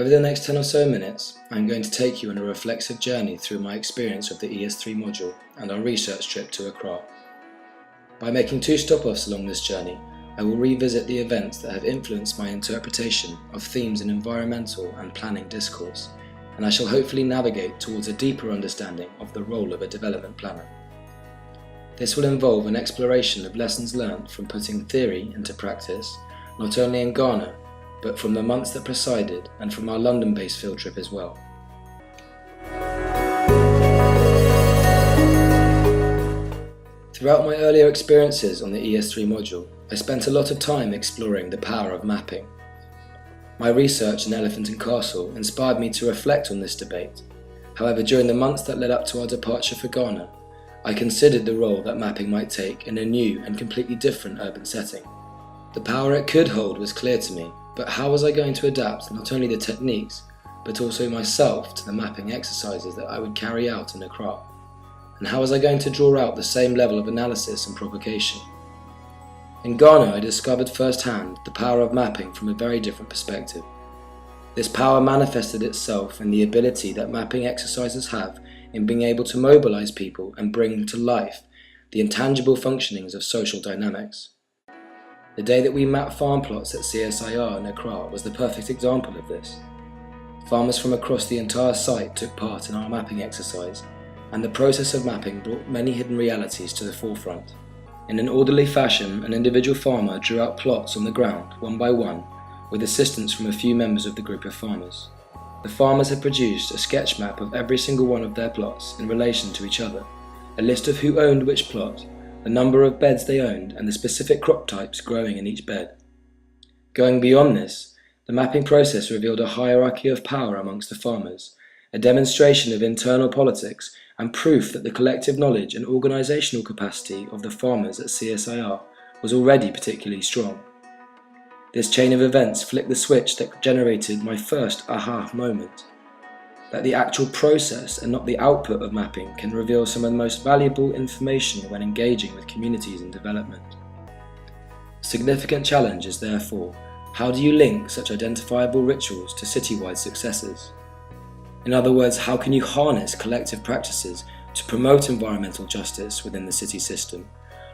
Over the next 10 or so minutes, I'm going to take you on a reflexive journey through my experience of the ES3 module and our research trip to Accra. By making 2 stop-offs along this journey, I will revisit the events that have influenced my interpretation of themes in environmental and planning discourse, and I shall hopefully navigate towards a deeper understanding of the role of a development planner. This will involve an exploration of lessons learned from putting theory into practice, not only in Ghana, but from the months that presided and from our London-based field trip as well. Throughout my earlier experiences on the ES3 module, I spent a lot of time exploring the power of mapping. My research in Elephant and Castle inspired me to reflect on this debate. However, during the months that led up to our departure for Ghana, I considered the role that mapping might take in a new and completely different urban setting. The power it could hold was clear to me, but how was I going to adapt not only the techniques, but also myself to the mapping exercises that I would carry out in Accra? And how was I going to draw out the same level of analysis and provocation? In Ghana, I discovered firsthand the power of mapping from a very different perspective. This power manifested itself in the ability that mapping exercises have in being able to mobilize people and bring to life the intangible functionings of social dynamics. The day that we mapped farm plots at CSIR in Accra was the perfect example of this. Farmers from across the entire site took part in our mapping exercise, and the process of mapping brought many hidden realities to the forefront. In an orderly fashion, an individual farmer drew out plots on the ground, one by one, with assistance from a few members of the group of farmers. The farmers had produced a sketch map of every single one of their plots in relation to each other, a list of who owned which plot, the number of beds they owned, and the specific crop types growing in each bed. Going beyond this, the mapping process revealed a hierarchy of power amongst the farmers, a demonstration of internal politics, and proof that the collective knowledge and organisational capacity of the farmers at CSIR was already particularly strong. This chain of events flicked the switch that generated my first aha moment. That the actual process and not the output of mapping can reveal some of the most valuable information when engaging with communities in development. A significant challenge is therefore, how do you link such identifiable rituals to citywide successes? In other words, how can you harness collective practices to promote environmental justice within the city system,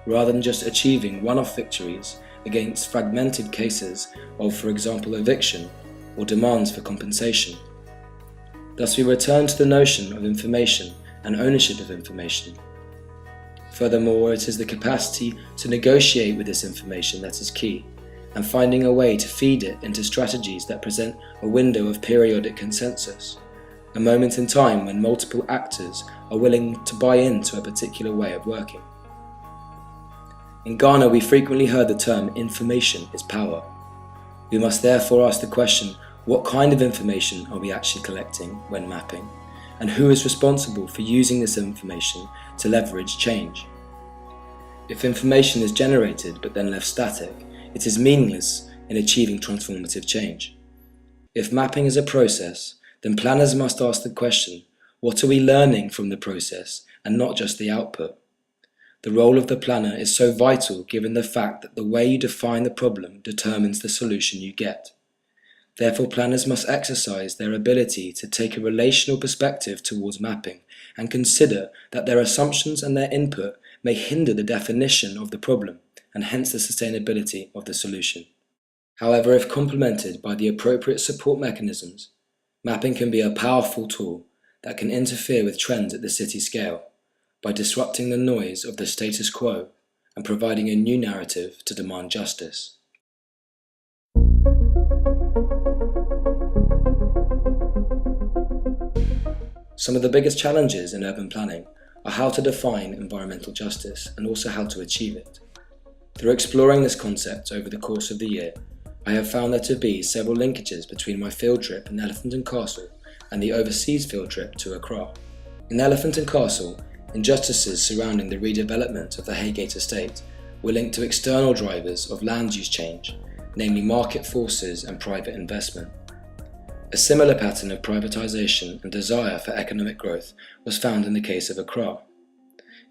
rather than just achieving one-off victories against fragmented cases of, for example, eviction or demands for compensation? Thus we return to the notion of information and ownership of information. Furthermore, it is the capacity to negotiate with this information that is key, and finding a way to feed it into strategies that present a window of periodic consensus, a moment in time when multiple actors are willing to buy into a particular way of working. In Ghana, we frequently heard the term information is power. We must therefore ask the question, what kind of information are we actually collecting when mapping, and who is responsible for using this information to leverage change? If information is generated but then left static, it is meaningless in achieving transformative change. If mapping is a process, then planners must ask the question, what are we learning from the process and not just the output? The role of the planner is so vital given the fact that the way you define the problem determines the solution you get. Therefore, planners must exercise their ability to take a relational perspective towards mapping and consider that their assumptions and their input may hinder the definition of the problem and hence the sustainability of the solution. However, if complemented by the appropriate support mechanisms, mapping can be a powerful tool that can interfere with trends at the city scale by disrupting the noise of the status quo and providing a new narrative to demand justice. Some of the biggest challenges in urban planning are how to define environmental justice and also how to achieve it. Through exploring this concept over the course of the year, I have found there to be several linkages between my field trip in Elephant and Castle and the overseas field trip to Accra. In Elephant and Castle, injustices surrounding the redevelopment of the Haygate estate were linked to external drivers of land use change, namely market forces and private investment. A similar pattern of privatisation and desire for economic growth was found in the case of Accra.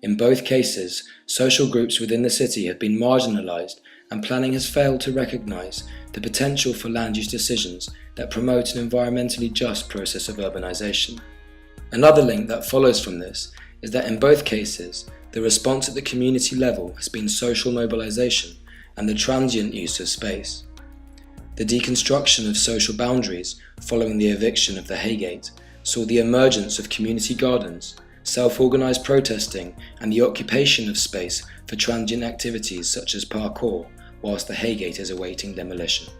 In both cases, social groups within the city have been marginalised, and planning has failed to recognise the potential for land use decisions that promote an environmentally just process of urbanisation. Another link that follows from this is that in both cases, the response at the community level has been social mobilisation and the transient use of space. The deconstruction of social boundaries following the eviction of the Haygate saw the emergence of community gardens, self-organised protesting and the occupation of space for transient activities such as parkour whilst the Haygate is awaiting demolition.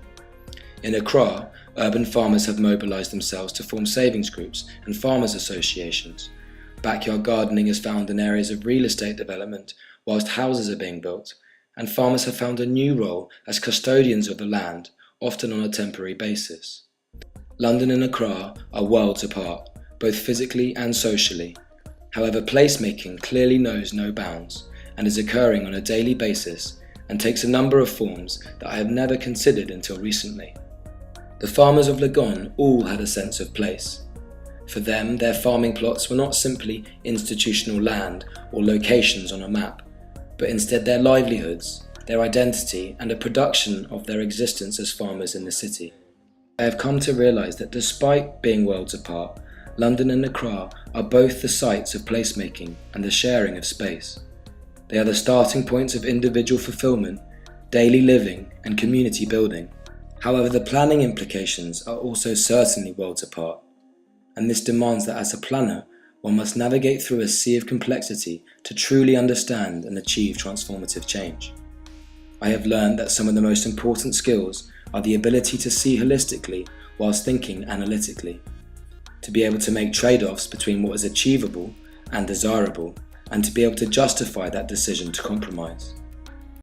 In Accra, urban farmers have mobilised themselves to form savings groups and farmers associations. Backyard gardening is found in areas of real estate development whilst houses are being built, and farmers have found a new role as custodians of the land, often on a temporary basis. London and Accra are worlds apart, both physically and socially. However, placemaking clearly knows no bounds and is occurring on a daily basis and takes a number of forms that I have never considered until recently. The farmers of Legon all had a sense of place. For them, their farming plots were not simply institutional land or locations on a map, but instead their livelihoods, their identity, and a production of their existence as farmers in the city. I have come to realise that despite being worlds apart, London and Accra are both the sites of placemaking and the sharing of space. They are the starting points of individual fulfilment, daily living, and community building. However, the planning implications are also certainly worlds apart, and this demands that as a planner, one must navigate through a sea of complexity to truly understand and achieve transformative change. I have learned that some of the most important skills are the ability to see holistically whilst thinking analytically, to be able to make trade-offs between what is achievable and desirable, and to be able to justify that decision to compromise.